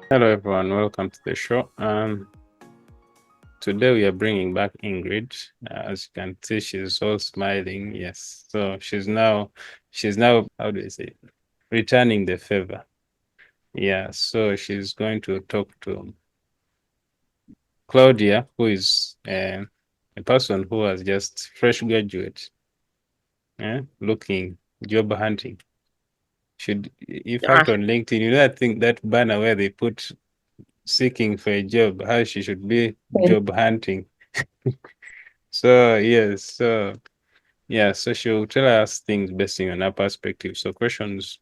Hello, everyone. Welcome to the show. Today we are bringing back Ingrid. As you can see, she's all smiling. Yes. So she's now, how do I say, it? Returning the favor. Yeah. So she's going to talk to Claudia, who is a person who has just fresh graduate, looking job hunting. In fact, on LinkedIn, I think that banner where they put seeking for a job, how she should be job hunting. So yes, so she'll tell us things based on her perspective. So questions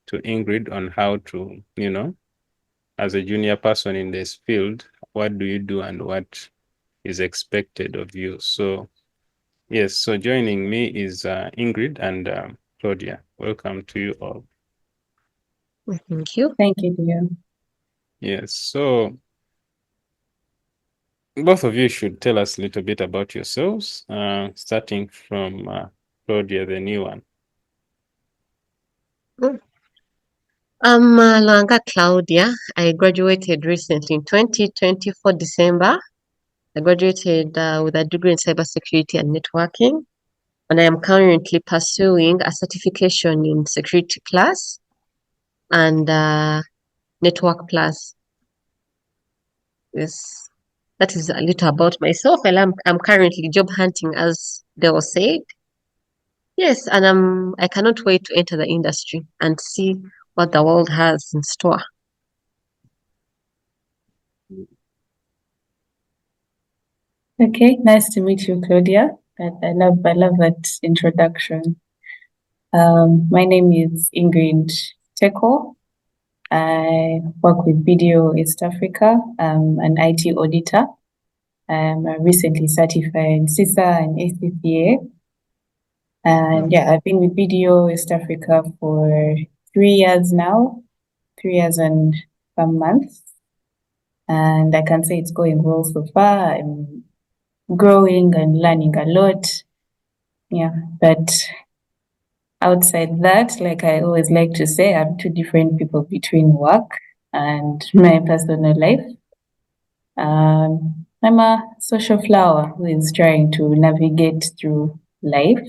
to Ingrid on how to, as a junior person in this field, what do you do and what is expected of you? So yes, so joining me is Ingrid and Claudia. Welcome to you all. Thank you. Thank you, dear. Yes, so both of you should tell us a little bit about yourselves, starting from Claudia, the new one. I'm Langa Claudia. I graduated recently in 2024 December. I graduated with a degree in cybersecurity and networking, and I am currently pursuing a certification in Security Plus and Network Plus. Yes, that is a little about myself. And I'm currently job hunting, as Deo said. Yes, and I cannot wait to enter the industry and see what the world has in store. Okay, nice to meet you, Claudia. I love that introduction. My name is Ingrid Teko. I work with Video East Africa. I'm an IT auditor. I'm a recently certified CISA and ACCA. And yeah, I've been with Video East Africa for 3 years now, 3 years and some months. And I can say it's going well so far. I'm growing and learning a lot. Yeah, but outside that, like I always like to say, I'm two different people between work and my personal life. I'm a social flower who is trying to navigate through life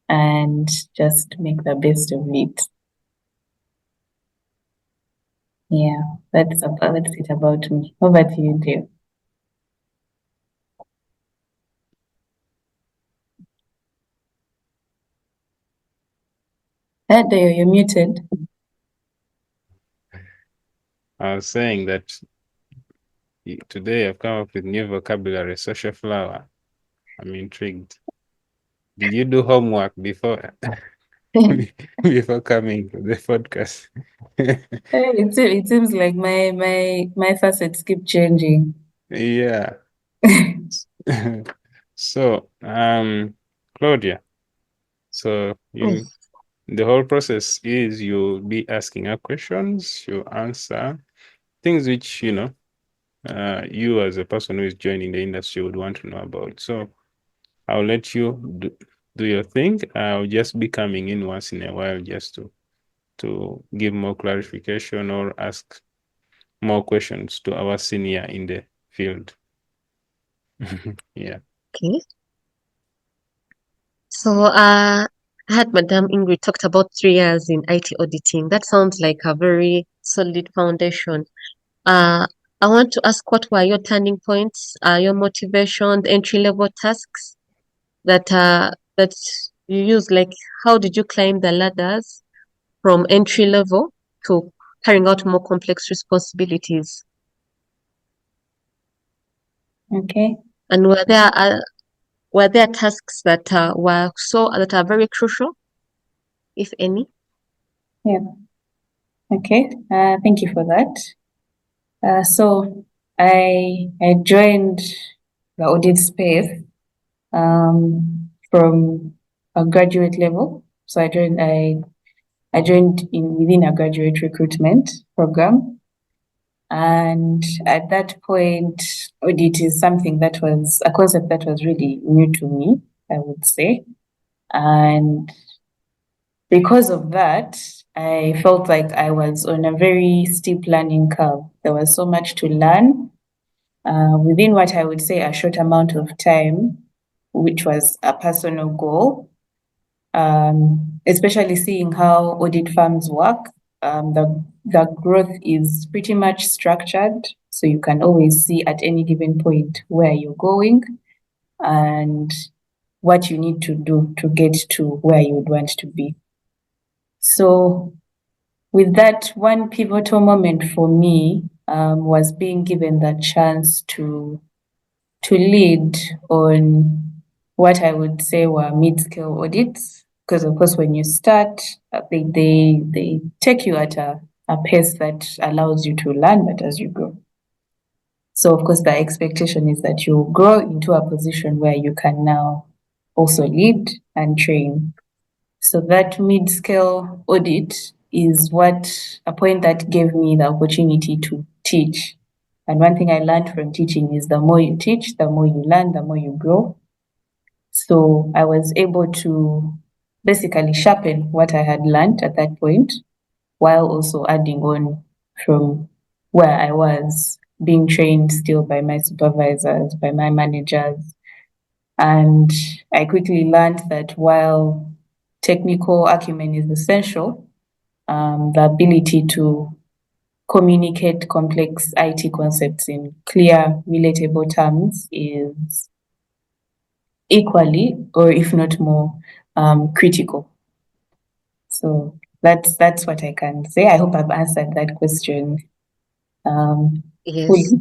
and just make the best of it. Yeah, that's it about me. Over to you, Dave. Deo, you're muted. I was saying that today I've come up with new vocabulary, social flower. I'm intrigued. Did you do homework before before coming to the podcast? It seems like my facets keep changing. Yeah. So, Claudia, so the whole process is you'll be asking her questions, you answer things which, you as a person who is joining the industry would want to know about. So I'll let you do your thing. I'll just be coming in once in a while just to give more clarification or ask more questions to our senior in the field. Yeah. Okay. So I had Madam Ingrid talked about 3 years in IT auditing. That sounds like a very solid foundation. I want to ask, what were your turning points, your motivation, the entry-level tasks that you use? Like, how did you climb the ladders from entry level to carrying out more complex responsibilities? Okay. And were there tasks that that are very crucial, if any? Yeah. Okay. Thank you for that. So I joined the audit space from a graduate level. So I joined within a graduate recruitment program. And at that point, audit is something that was a concept that was really new to me, I would say. And because of that, I felt like I was on a very steep learning curve. There was so much to learn within what I would say a short amount of time, which was a personal goal. Especially seeing how audit firms work. The growth is pretty much structured, so you can always see at any given point where you're going and what you need to do to get to where you would want to be. So with that, one pivotal moment for me was being given the chance to lead on what I would say were mid-scale audits, because of course when you start, they take you at a pace that allows you to learn, but as you grow. So of course the expectation is that you grow into a position where you can now also lead and train. So that mid-scale audit is a point that gave me the opportunity to teach. And one thing I learned from teaching is the more you teach, the more you learn, the more you grow. So I was able to basically sharpen what I had learned at that point, while also adding on from where I was being trained still by my supervisors, by my managers. And I quickly learned that while technical acumen is essential, the ability to communicate complex IT concepts in clear, relatable terms is equally, or if not more, critical. So that's what I can say. I hope I've answered that question Yes. fully.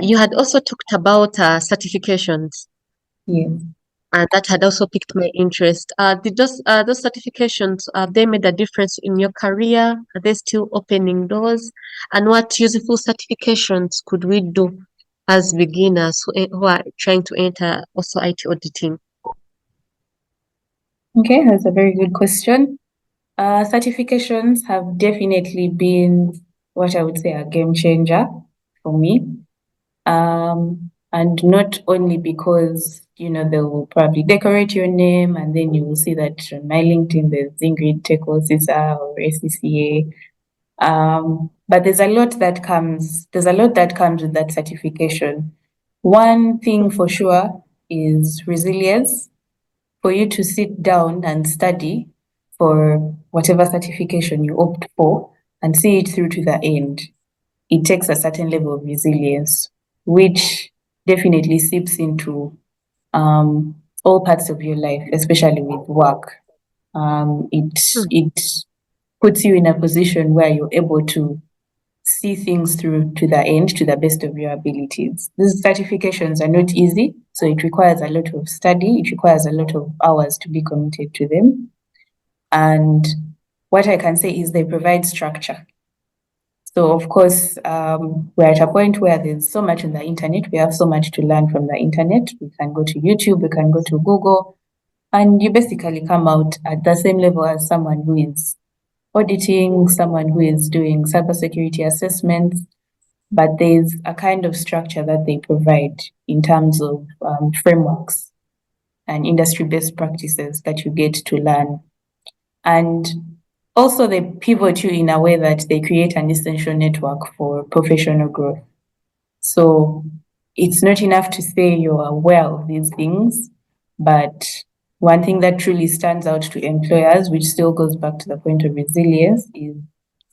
You had also talked about certifications. Yes. And that had also piqued my interest. Did those certifications, they made a difference in your career? Are they still opening doors? And what useful certifications could we do as beginners who are trying to enter also IT auditing? Okay, that's a very good question. Certifications have definitely been what I would say a game changer for me. And not only because, they will probably decorate your name and then you will see that on my LinkedIn there's Ingrid Teko CISA or SCCA. But there's a lot that comes with that certification. One thing for sure is resilience. For you to sit down and study for whatever certification you opt for and see it through to the end, it takes a certain level of resilience, which definitely seeps into all parts of your life, especially with work. It puts you in a position where you're able to see things through to the end, to the best of your abilities. These certifications are not easy, so it requires a lot of study. It requires a lot of hours to be committed to them. And what I can say is they provide structure. So of course, we're at a point where there's so much on the internet. We have so much to learn from the internet. We can go to YouTube, we can go to Google, and you basically come out at the same level as someone who is auditing, someone who is doing cybersecurity assessments. But there's a kind of structure that they provide in terms of frameworks and industry best practices that you get to learn. And also, they pivot you in a way that they create an essential network for professional growth. So it's not enough to say you're aware of these things, but one thing that truly stands out to employers, which still goes back to the point of resilience, is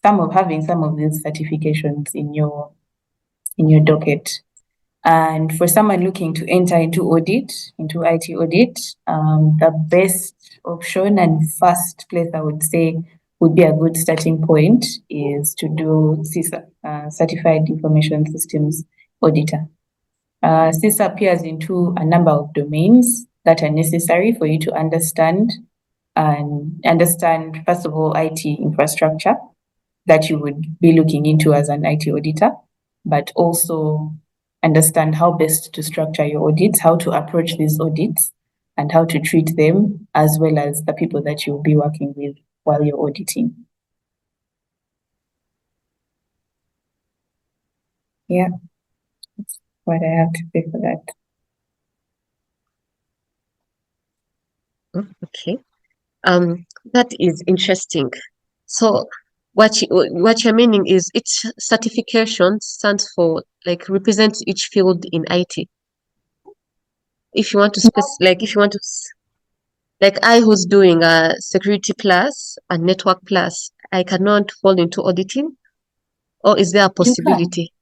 having some of these certifications in your docket. And for someone looking to enter into IT audit, the best option and first place I would say would be a good starting point is to do CISA, Certified Information Systems Auditor. CISA appears into a number of domains that are necessary for you to understand, first of all, IT infrastructure that you would be looking into as an IT auditor, but also understand how best to structure your audits, how to approach these audits, and how to treat them, as well as the people that you'll be working with while you're auditing. Yeah, that's what I have to say for that. Okay. That is interesting. So what you're meaning is each certification stands for, like, represents each field in IT. If you want to like, I who's doing a security plus and network plus, I cannot fall into auditing, or is there a possibility?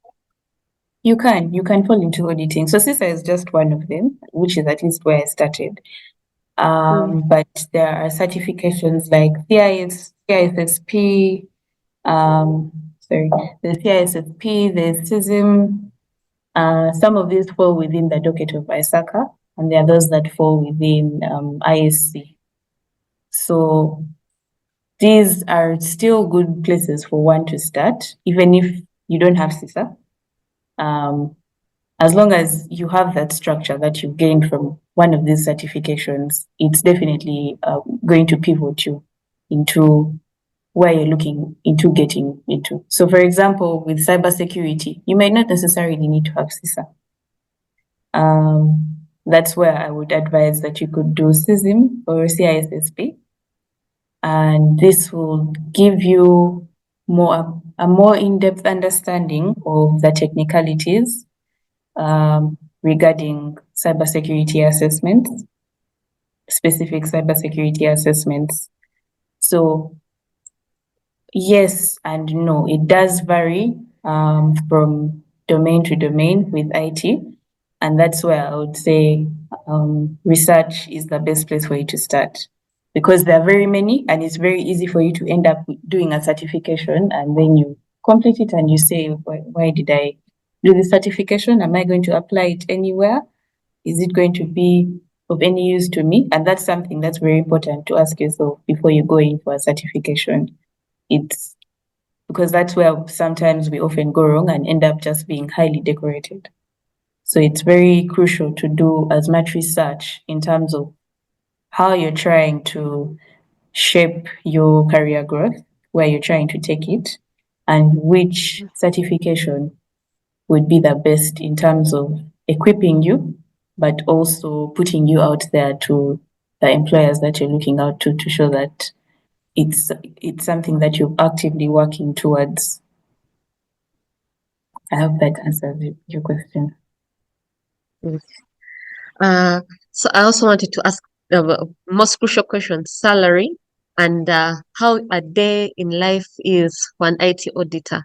You can fall into auditing. So CISA is just one of them, which is at least where I started. But there are certifications like CISSP, the CISSP, the CISM. Some of these fall within the docket of ISACA, and there are those that fall within ISC. So these are still good places for one to start, even if you don't have CISA. As long as you have that structure that you gained from one of these certifications, it's definitely going to pivot you into where you're looking into getting into. So for example, with cybersecurity, you might not necessarily need to have CISA. That's where I would advise that you could do CISM or CISSP. And this will give you a more in-depth understanding of the technicalities regarding cybersecurity assessments, specific cybersecurity assessments. So yes and no, it does vary from domain to domain with IT. And that's where I would say research is the best place for you to start, because there are very many and it's very easy for you to end up doing a certification and then you complete it and you say, why did I do this certification? Am I going to apply it anywhere? Is it going to be of any use to me? And that's something that's very important to ask yourself before you go in for a certification. It's because that's where sometimes we often go wrong and end up just being highly decorated. So it's very crucial to do as much research in terms of how you're trying to shape your career growth, where you're trying to take it, and which certification would be the best in terms of equipping you, but also putting you out there to the employers that you're looking out to show that it's something that you're actively working towards. I hope that answers your question. So I also wanted to ask the most crucial question: salary, and how a day in life is for an IT auditor.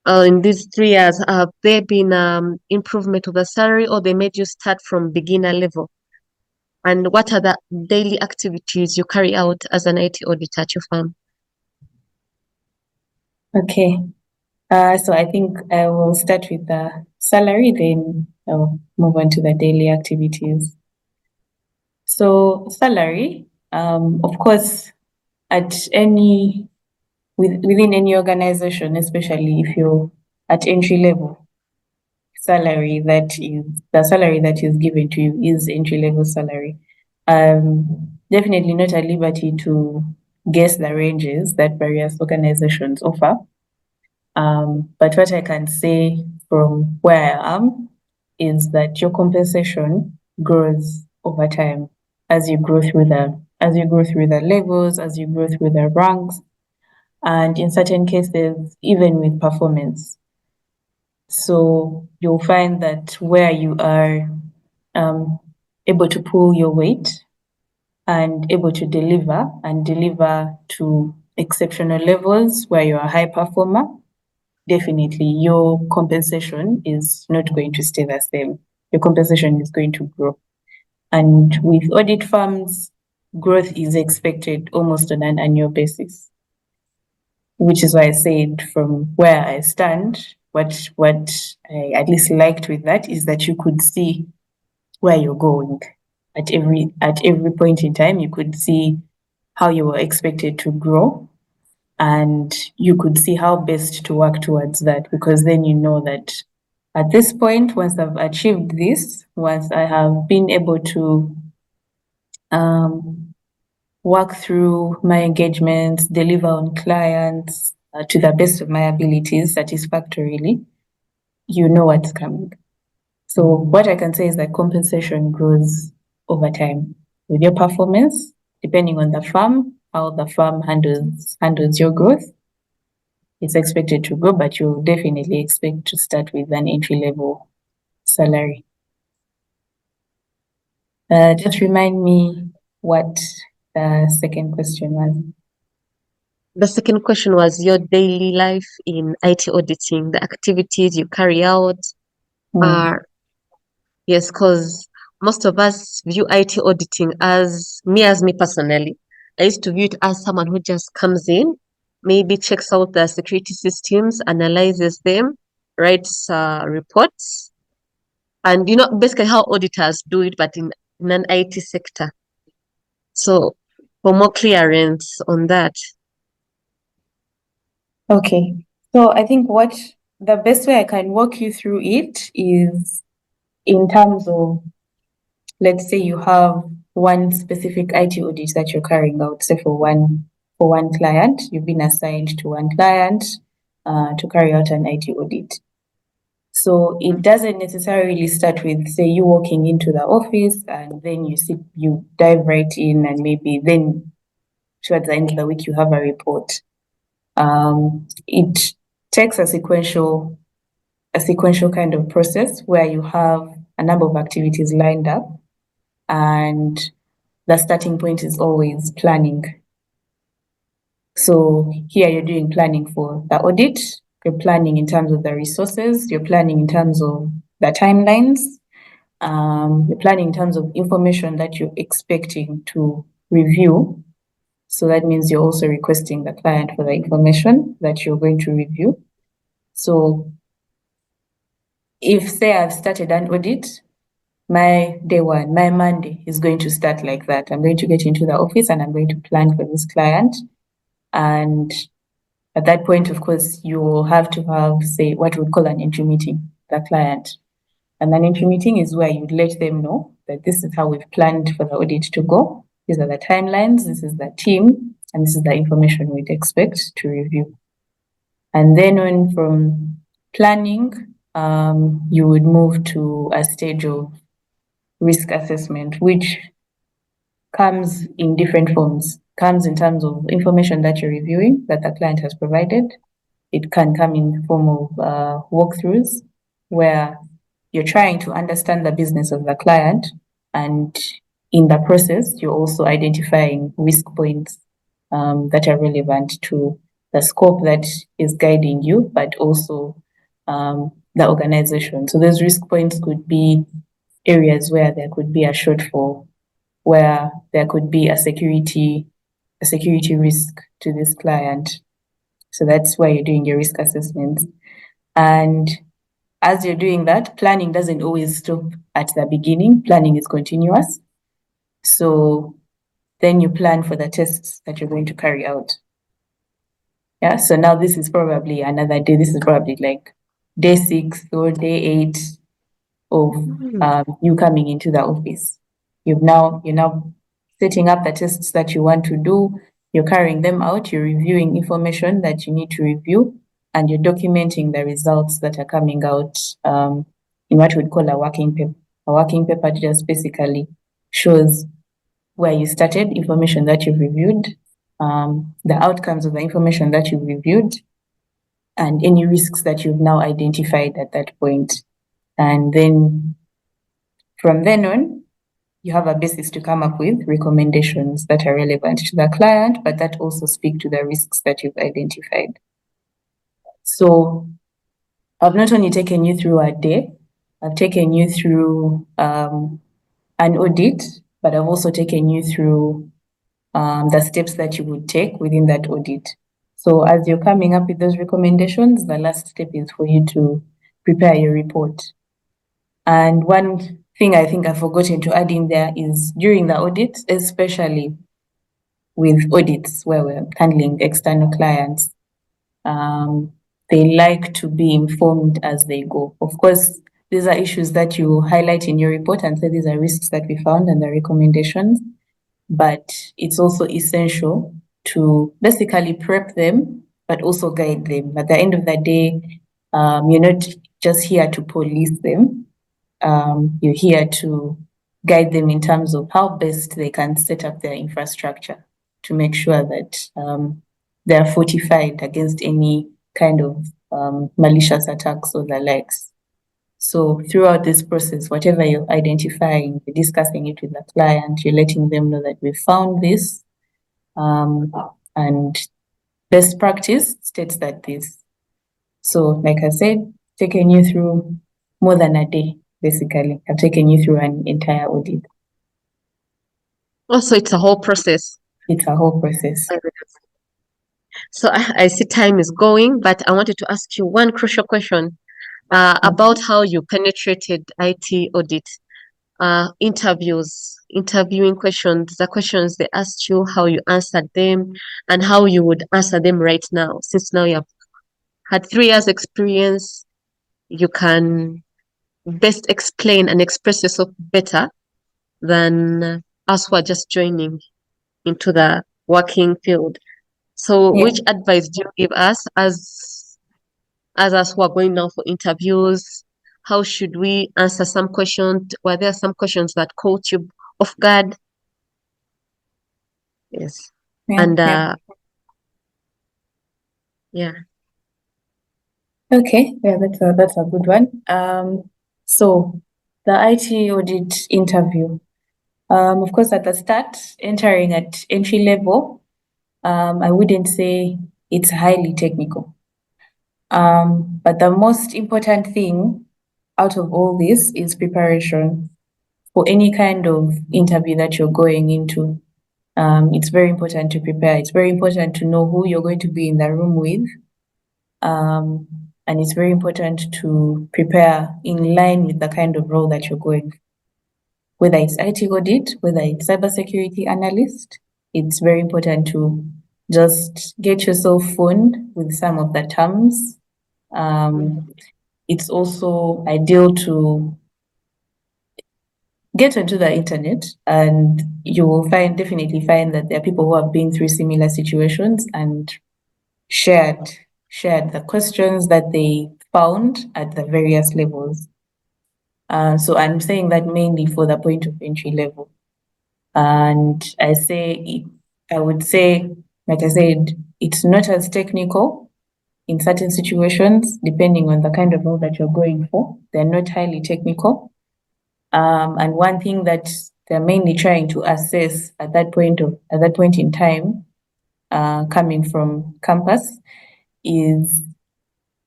In these 3 years, have there been improvement of the salary, or they made you start from beginner level? And what are the daily activities you carry out as an IT auditor at your firm? Okay. So I think I will start with the salary, then I'll move on to the daily activities. So salary, of course, within any organization, especially if you're at entry level, the salary that is given to you is entry level salary. Definitely not at liberty to guess the ranges that various organizations offer. But what I can say from where I am is that your compensation grows over time as you grow through the levels, as you grow through the ranks, and in certain cases, even with performance. So you'll find that where you are able to pull your weight and able to deliver to exceptional levels, where you're a high performer, definitely your compensation is not going to stay the same. Your compensation is going to grow. And with audit firms, growth is expected almost on an annual basis, which is why I said from where I stand, what I at least liked with that is that you could see where you're going at every point in time. You could see how you were expected to grow, and you could see how best to work towards that, because then you know that at this point, once I've achieved this, once I have been able to work through my engagements, deliver on clients to the best of my abilities satisfactorily, you know what's coming. So what I can say is that compensation grows over time with your performance, depending on the firm, how the firm handles your growth. It's expected to grow, but you'll definitely expect to start with an entry-level salary. Just remind me what the second question was. The second question was your daily life in IT auditing, the activities you carry out are, yes, because most of us view IT auditing as me personally. I used to view it as someone who just comes in, maybe checks out the security systems, analyzes them, writes reports, and basically how auditors do it, but in an IT sector. So for more clearance on that. Okay, so I think what the best way I can walk you through it is in terms of, let's say you have one specific IT audit that you're carrying out, say for one client, you've been assigned to one client to carry out an IT audit. So it doesn't necessarily start with, say, you walking into the office and then you dive right in, and maybe then towards the end of the week you have a report. It takes a sequential kind of process where you have a number of activities lined up, and the starting point is always planning. So here you're doing planning for the audit, you're planning in terms of the resources, you're planning in terms of the timelines, you're planning in terms of information that you're expecting to review. So that means you're also requesting the client for the information that you're going to review. So if, say, I've started an audit, my day one, my Monday is going to start like that. I'm going to get into the office and I'm going to plan for this client. And at that point, of course, you will have to have, say, what we call an entry meeting, the client. And an entry meeting is where you let them know that this is how we've planned for the audit to go. These are the timelines, this is the team, and this is the information we'd expect to review. And then on from planning, you would move to a stage of risk assessment, which comes in different forms. Comes in terms of information that you're reviewing that the client has provided. It can come in the form of walkthroughs, where you're trying to understand the business of the client, and in the process, you're also identifying risk points that are relevant to the scope that is guiding you, but also the organization. So those risk points could be areas where there could be a shortfall, where there could be a security risk to this client. So that's why you're doing your risk assessments. And as you're doing that, planning doesn't always stop at the beginning. Planning is continuous. So then you plan for the tests that you're going to carry out. Yeah, so now this is probably another day. This is probably like day 6 or day 8 of you coming into the office. You're now setting up the tests that you want to do. You're carrying them out. You're reviewing information that you need to review, and you're documenting the results that are coming out in what we'd call a working paper. A working paper just basically shows where you started, information that you've reviewed, the outcomes of the information that you've reviewed, and any risks that you've now identified at that point. And then from then on, you have a basis to come up with recommendations that are relevant to the client, but that also speak to the risks that you've identified. So I've not only taken you through a day, I've taken you through an audit, but I've also taken you through the steps that you would take within that audit. So as you're coming up with those recommendations, the last step is for you to prepare your report. And one thing I think I've forgotten to add in there is during the audit, especially with audits where we're handling external clients, they like to be informed as they go. Of course, these are issues that you highlight in your report and say these are risks that we found and the recommendations, but it's also essential to basically prep them, but also guide them. At the end of the day, you're not just here to police them. You're here to guide them in terms of how best they can set up their infrastructure to make sure that they are fortified against any kind of malicious attacks or the likes. So throughout this process, whatever you're identifying, you're discussing it with the client, you're letting them know that we found this, and best practice states that this. So like I said, taking you through more than a day, basically. I've taken you through an entire audit. Also, it's a whole process. It's a whole process. So I see time is going, but I wanted to ask you one crucial question about how you penetrated IT audit. Interviewing questions, the questions they asked you, how you answered them, and how you would answer them right now. Since now you have had 3 years experience, you can best explain and express yourself better than us who are just joining into the working field. So which advice do you give us as us who are going now for interviews? How should we answer some questions? Were there some questions that caught you off guard? Yes. And yeah. Okay, yeah, that's a good one. So the IT audit interview. Of course, at the start, entering at entry level, I wouldn't say it's highly technical. But the most important thing out of all this is preparation for any kind of interview that you're going into. It's very important to prepare. It's very important to know who you're going to be in the room with. And it's very important to prepare in line with the kind of role that you're going for. Whether it's IT audit, whether it's cybersecurity analyst, it's very important to just get yourself phoned with some of the terms. It's also ideal to get onto the internet, and you will definitely find that there are people who have been through similar situations and shared the questions that they found at the various levels. So I'm saying that mainly for the point of entry level. And I would say, like I said, it's not as technical in certain situations, depending on the kind of role that you're going for. They're not highly technical. And one thing that they're mainly trying to assess at that point in time, coming from campus, is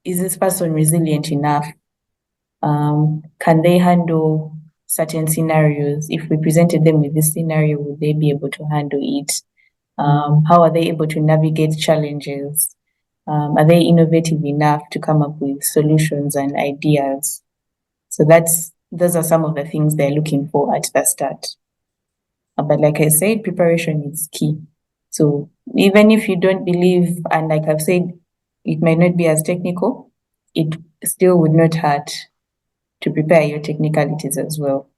this person resilient enough? Can they handle certain scenarios? If we presented them with this scenario, would they be able to handle it? How are they able to navigate challenges? Are they innovative enough to come up with solutions and ideas? So those are some of the things they're looking for at the start. But like I said, preparation is key. So even if you don't believe, and like I've said, it might not be as technical, it still would not hurt to prepare your technicalities as well,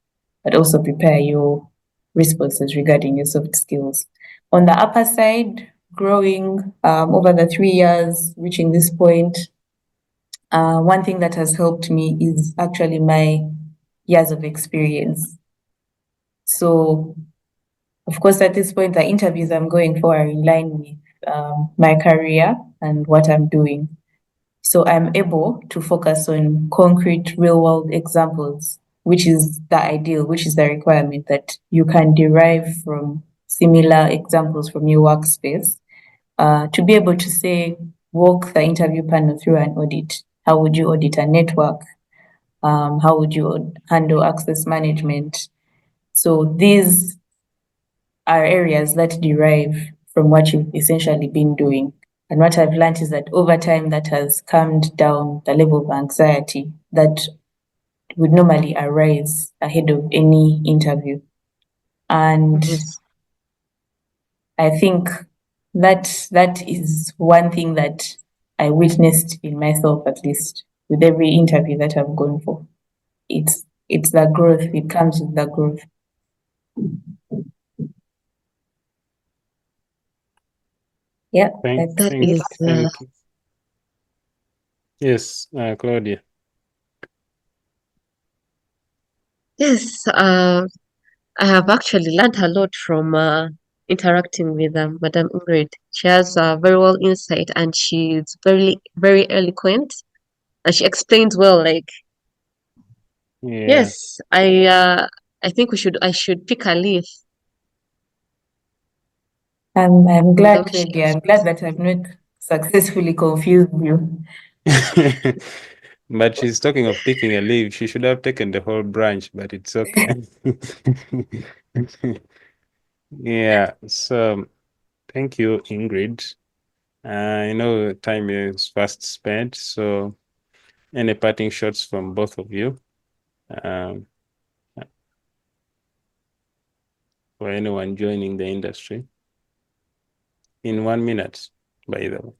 but also prepare your responses regarding your soft skills. On the upper side, growing over the 3 years, reaching this point, one thing that has helped me is actually my years of experience. So, of course, at this point, the interviews I'm going for are in line with my career and what I'm doing. So I'm able to focus on concrete real-world examples, which is the ideal, which is the requirement that you can derive from similar examples from your workspace, to be able to say, walk the interview panel through an audit. How would you audit a network? How would you handle access management? So these are areas that derive from what you've essentially been doing. And what I've learned is that over time, that has calmed down the level of anxiety that would normally arise ahead of any interview. And I think that is one thing that I witnessed in myself, at least with every interview that I've gone for. It's the growth. It comes with the growth. Yeah, Thank you. Yes, Claudia. Yes, I have actually learned a lot from interacting with Madam Ingrid. She has very well insight, and she's very eloquent, and she explains well. Like, yes, I think I should pick a leaf. I'm glad, Claudia. I'm glad that I've not successfully confused you. But she's talking of picking a leaf. She should have taken the whole branch, but it's okay. Yeah, so thank you, Ingrid. I know time is fast spent, so any parting shots from both of you? For anyone joining the industry? In 1 minute, by the way.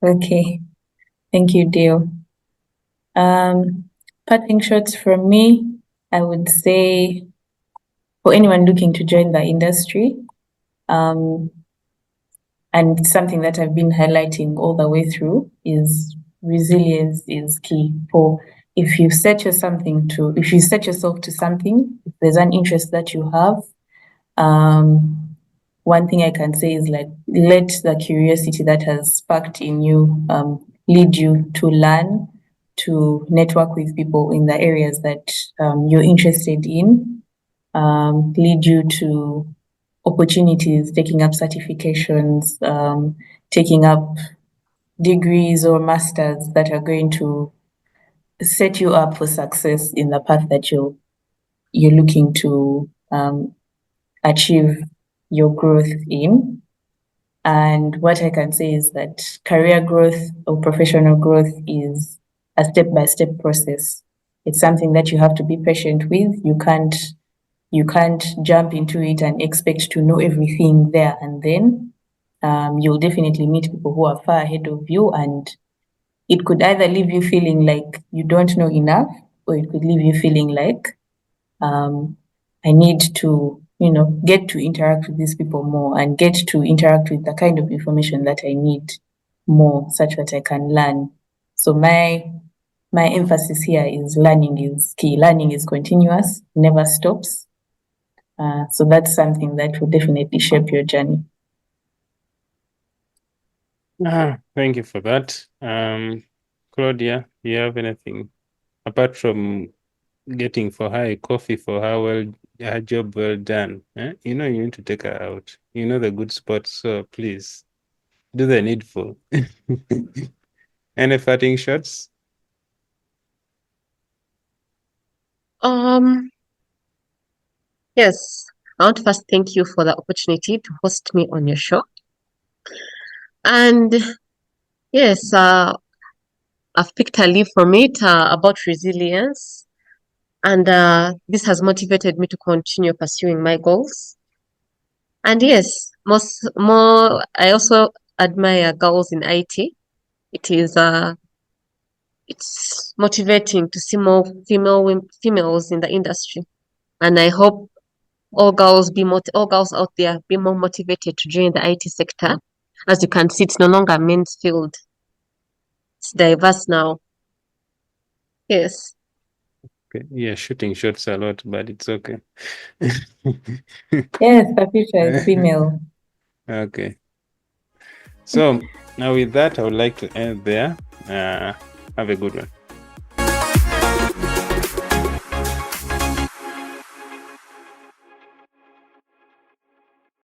Okay. Thank you, Dale. Parting shots from me, I would say for anyone looking to join the industry, and something that I've been highlighting all the way through is resilience is key. If you set yourself to something, if there's an interest that you have, one thing I can say is like, let the curiosity that has sparked in you lead you to learn, to network with people in the areas that you're interested in, lead you to opportunities, taking up certifications, taking up degrees or masters that are going to set you up for success in the path that you're looking to achieve your growth in. And what I can say is that career growth or professional growth is a step-by-step process. It's something that you have to be patient with. You can't jump into it and expect to know everything there and then. You'll definitely meet people who are far ahead of you, and it could either leave you feeling like you don't know enough, or it could leave you feeling like I need to, get to interact with these people more and get to interact with the kind of information that I need more, such that I can learn. So my emphasis here is learning is key. Learning is continuous, never stops. So that's something that will definitely shape your journey. Thank you for that. Claudia, do you have anything apart from getting for her a coffee for her job well done? You know you need to take her out. You know the good spots, so please do the needful. Any parting shots? Yes, I want to first thank you for the opportunity to host me on your show. And yes, I've picked a leaf from it about resilience. And this has motivated me to continue pursuing my goals. And yes, I also admire girls in IT. It is it's motivating to see more females in the industry. And I hope all girls out there be more motivated to join the IT sector. As you can see, it's no longer a men's field. It's diverse now. Yes. Okay. Yeah, shooting shots a lot, but it's okay. Yes, the future is female. Okay. So now with that, I would like to end there. Have a good one.